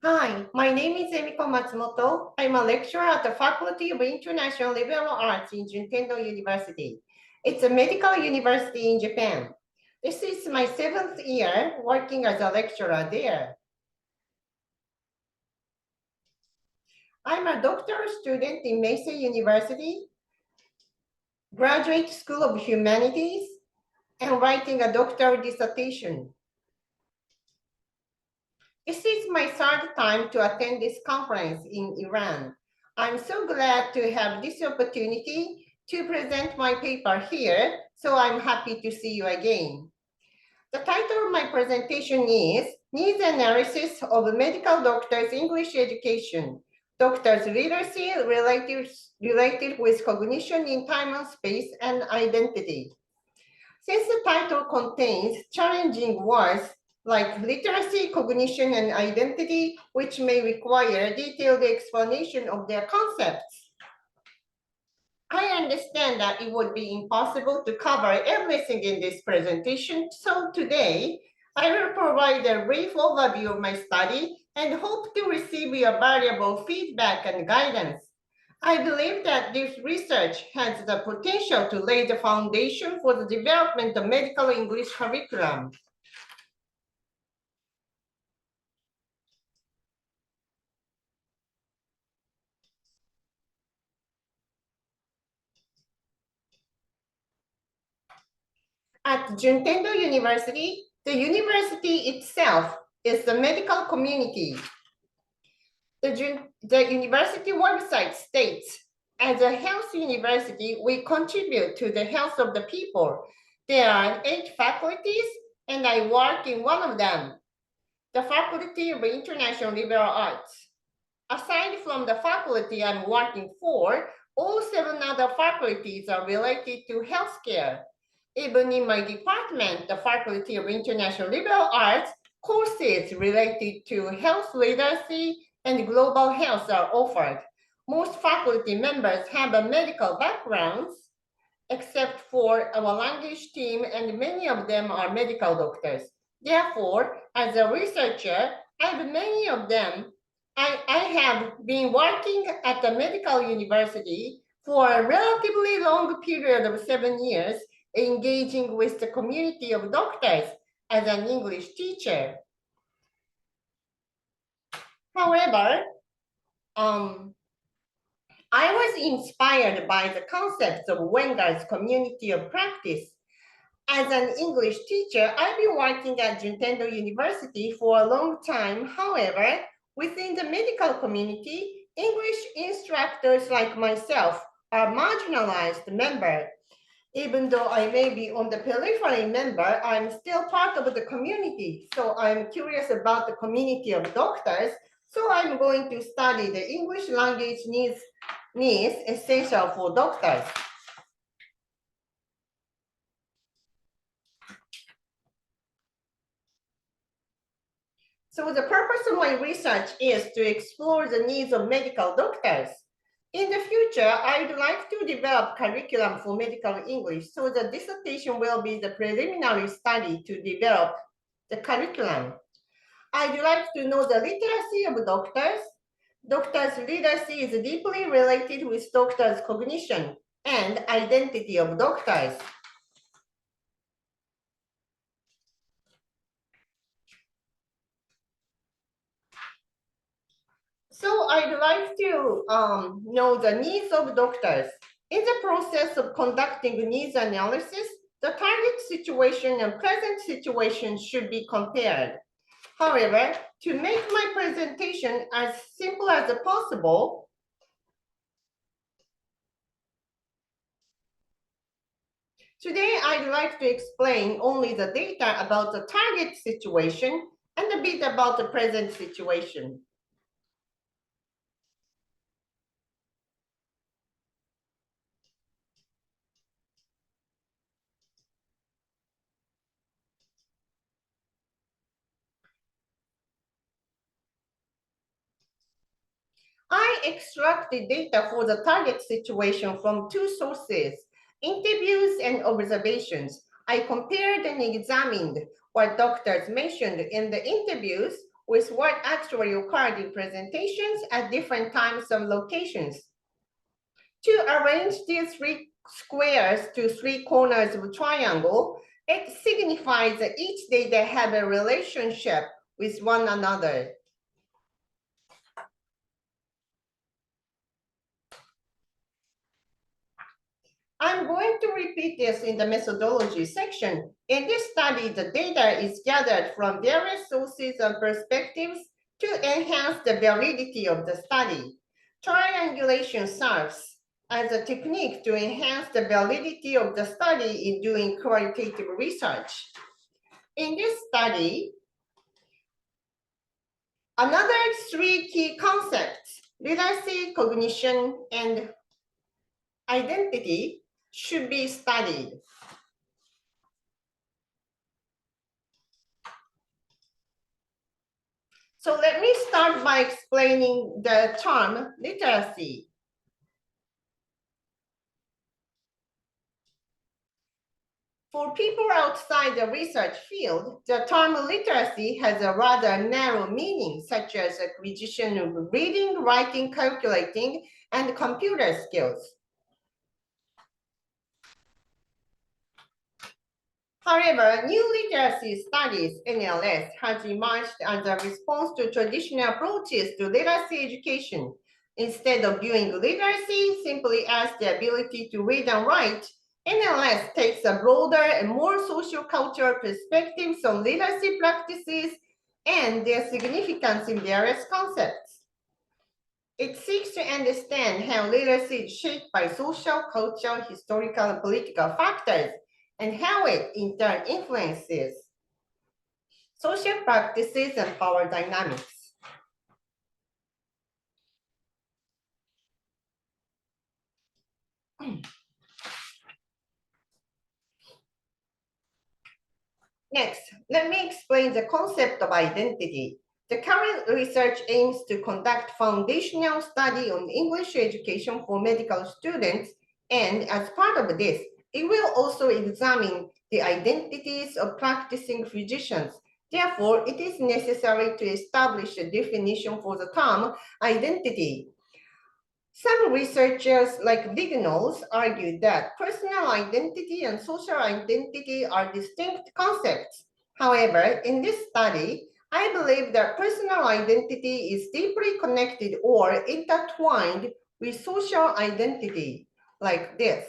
Hi, my name is Emiko Matsumoto. I'm a lecturer at the Faculty of International Liberal Arts in Juntendo University. It's a medical university in Japan. This is my 7th year working as a lecturer there. I'm a doctoral student in Meisei University, Graduate School of Humanities, and writing a doctoral dissertation. This is my third time to attend this conference in Iran. I'm so glad to have this opportunity to present my paper here, so I'm happy to see you again. The title of my presentation is Needs Analysis of Medical Doctors' English Education, Doctors' Literacy related with Cognition in Time and Space and Identity. Since the title contains challenging words like literacy, cognition, and identity, which may require detailed explanation of their concepts, I understand that it would be impossible to cover everything in this presentation, so today I will provide a brief overview of my study and hope to receive your valuable feedback and guidance. I believe that this research has the potential to lay the foundation for the development of medical English curriculum. At Juntendo University, the university itself is the medical community. The university website states, as a health university, we contribute to the health of the people. There are 8 faculties, and I work in one of them, the Faculty of International Liberal Arts. Aside from the faculty I'm working for, all 7 other faculties are related to healthcare. Even in my department, the Faculty of International Liberal Arts, courses related to health literacy and global health are offered. Most faculty members have a medical backgrounds, except for our language team, and many of them are medical doctors. Therefore, as a researcher, I have been working at a medical university for a relatively long period of 7 years, engaging with the community of doctors as an English teacher. However, I was inspired by the concepts of Wenger's community of practice. As an English teacher, I've been working at Juntendo University for a long time. However, within the medical community, English instructors like myself are marginalized members. Even though I may be on the periphery member, I'm still part of the community. So I'm curious about the community of doctors. So I'm going to study the English language needs essential for doctors. So the purpose of my research is to explore the needs of medical doctors. In the future, I'd like to develop curriculum for medical English, so the dissertation will be the preliminary study to develop the curriculum. I'd like to know the literacy of doctors. Doctors' literacy is deeply related with doctors' cognition and identity of doctors. So I'd like to know the needs of doctors. In the process of conducting needs analysis, the target situation and present situation should be compared. However, to make my presentation as simple as possible, today I'd like to explain only the data about the target situation and a bit about the present situation. I extracted data for the target situation from 2 sources, interviews and observations. I compared and examined what doctors mentioned in the interviews with what actually occurred in presentations at different times and locations. To arrange these three squares to three corners of a triangle, it signifies that each data have a relationship with one another. I'm going to repeat this in the methodology section. In this study, the data is gathered from various sources and perspectives to enhance the validity of the study. Triangulation serves as a technique to enhance the validity of the study in doing qualitative research. In this study, another three key concepts, literacy, cognition, and identity, should be studied. So let me start by explaining the term literacy. For people outside the research field, the term literacy has a rather narrow meaning, such as acquisition of reading, writing, calculating, and computer skills. However, new literacy studies, NLS, has emerged as a response to traditional approaches to literacy education. Instead of viewing literacy simply as the ability to read and write, NLS takes a broader and more socio-cultural perspectives on literacy practices and their significance in various concepts. It seeks to understand how literacy is shaped by social, cultural, historical, and political factors, and how it in turn influences social practices and power dynamics. Next, let me explain the concept of identity. The current research aims to conduct foundational study on English education for medical students, and as part of this, it will also examine the identities of practicing physicians. Therefore, it is necessary to establish a definition for the term identity. Some researchers, like Vignoles, argue that personal identity and social identity are distinct concepts. However, in this study, I believe that personal identity is deeply connected or intertwined with social identity, like this.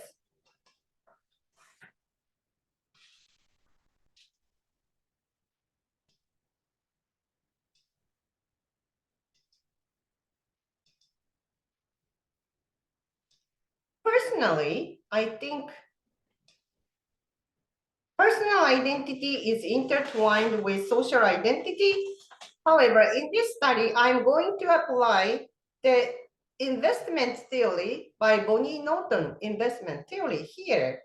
Personally, I think personal identity is intertwined with social identity. However, in this study, I'm going to apply the investment theory by Bonnie Norton investment theory here.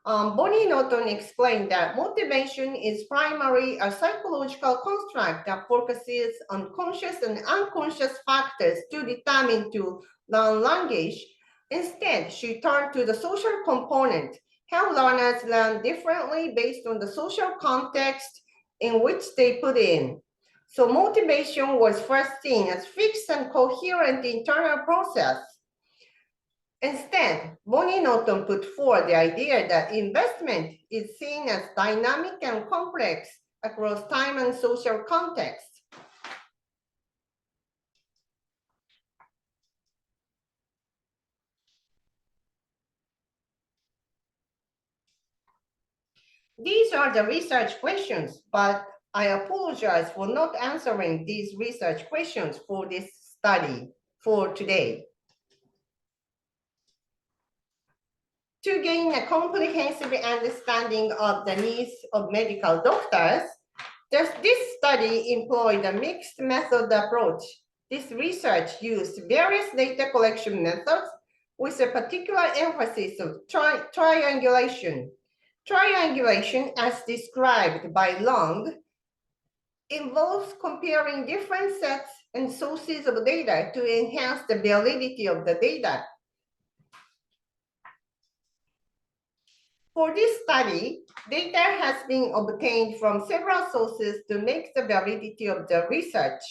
Bonnie Norton explained that motivation is primarily a psychological construct that focuses on conscious and unconscious factors to determine to learn language. Instead, she turned to the social component, how learners learn differently based on the social context in which they put in. So motivation was first seen as fixed and coherent internal process. Instead, Bonnie Norton put forward the idea that investment is seen as dynamic and complex across time and social context. These are the research questions, but I apologize for not answering these research questions for this study for today. To gain a comprehensive understanding of the needs of medical doctors, this study employed a mixed method approach. This research used various data collection methods with a particular emphasis of triangulation. Triangulation, as described by Long, involves comparing different sets and sources of data to enhance the validity of the data. For this study, data has been obtained from several sources to make the validity of the research.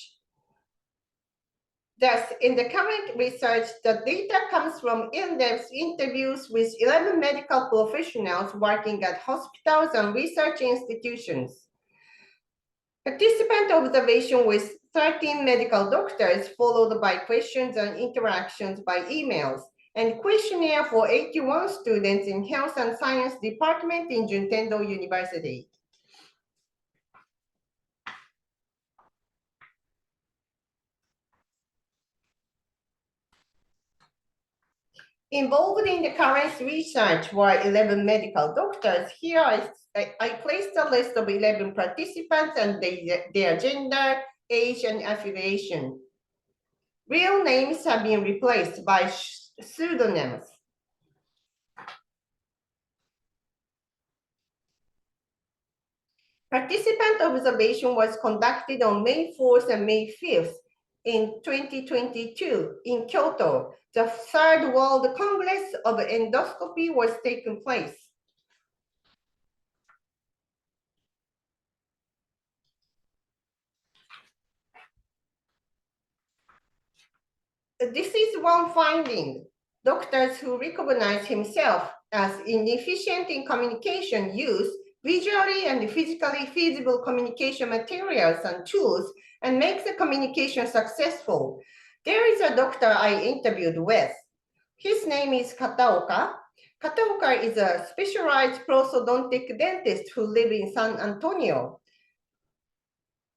Thus, in the current research, the data comes from in-depth interviews with 11 medical professionals working at hospitals and research institutions. Participant observation with 13 medical doctors, followed by questions and interactions by emails, and questionnaire for 81 students in Health and Science Department in Juntendo University. Involved in the current research were 11 medical doctors. Here I placed a list of 11 participants and their gender, age, and affiliation. Real names have been replaced by pseudonyms. Participant observation was conducted on May 4th and May 5th in 2022 in Kyoto. The Third World Congress of Endoscopy was taking place. This is one finding. Doctors who recognize himself as inefficient in communication use visually and physically feasible communication materials and tools and make the communication successful. There is a doctor I interviewed with. His name is Kataoka. Kataoka is a specialized prosthodontic dentist who lives in San Antonio.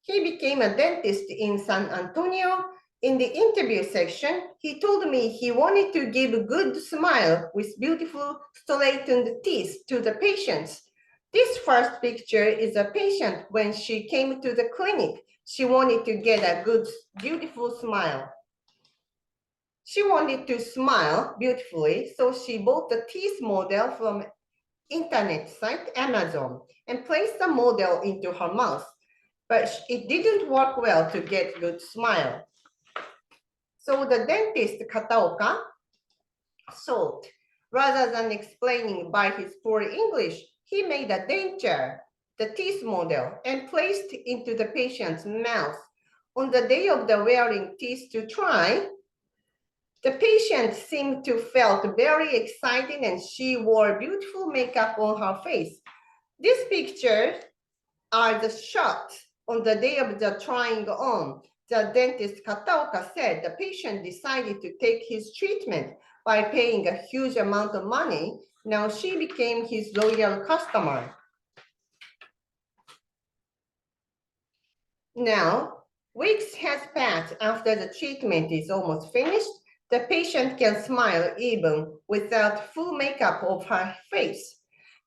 He became a dentist in San Antonio. In the interview section, he told me he wanted to give a good smile with beautiful straightened teeth to the patients. This first picture is a patient when she came to the clinic. She wanted to get a good, beautiful smile. She wanted to smile beautifully, so she bought the teeth model from internet site Amazon and placed the model into her mouth. But it didn't work well to get good smile. So the dentist Kataoka thought, rather than explaining by his poor English, he made a denture, the teeth model, and placed into the patient's mouth. On the day of the wearing teeth to try, the patient seemed to felt very excited and she wore beautiful makeup on her face. This picture are the shots on the day of the trying on. The dentist Kataoka said the patient decided to take his treatment by paying a huge amount of money. Now she became his loyal customer. Now, weeks has passed after the treatment is almost finished. The patient can smile even without full makeup of her face.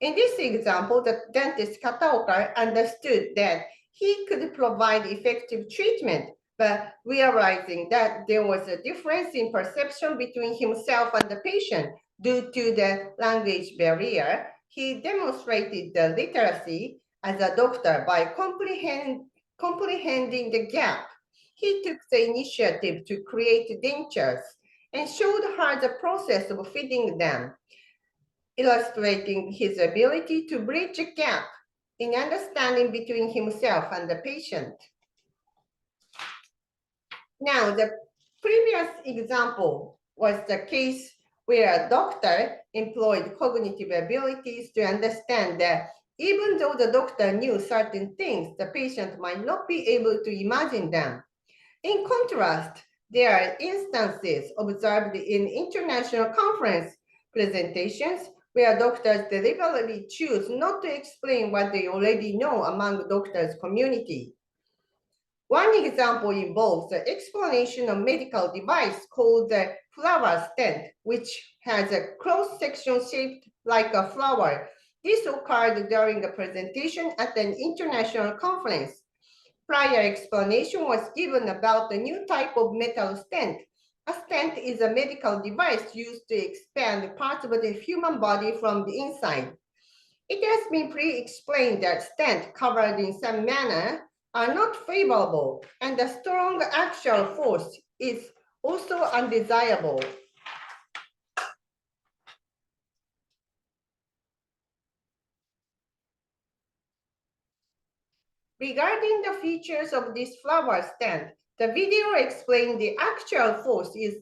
In this example, the dentist Kataoka understood that he could provide effective treatment, but realizing that there was a difference in perception between himself and the patient due to the language barrier, he demonstrated the literacy as a doctor by comprehending the gap. He took the initiative to create dentures and showed her the process of fitting them, illustrating his ability to bridge a gap in understanding between himself and the patient. Now, the previous example was the case where a doctor employed cognitive abilities to understand that even though the doctor knew certain things, the patient might not be able to imagine them. In contrast, there are instances observed in international conference presentations where doctors deliberately choose not to explain what they already know among the doctors' community. One example involves the explanation of medical device called the flower stent, which has a cross-section shaped like a flower. This occurred during a presentation at an international conference. Prior explanation was given about the new type of metal stent. A stent is a medical device used to expand parts of the human body from the inside. It has been pre-explained that stents covered in some manner are not favorable, and the strong axial force is also undesirable. Regarding the features of this flower stand, the video explained the actual force is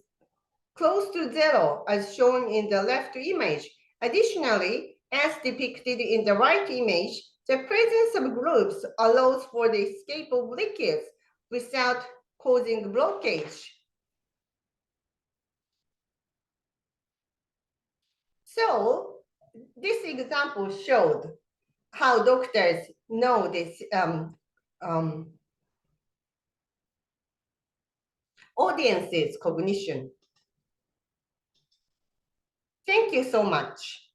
close to zero, as shown in the left image. Additionally, as depicted in the right image, the presence of groups allows for the escape of liquids without causing blockage. So, this example showed how doctors know this audience's cognition. Thank you so much.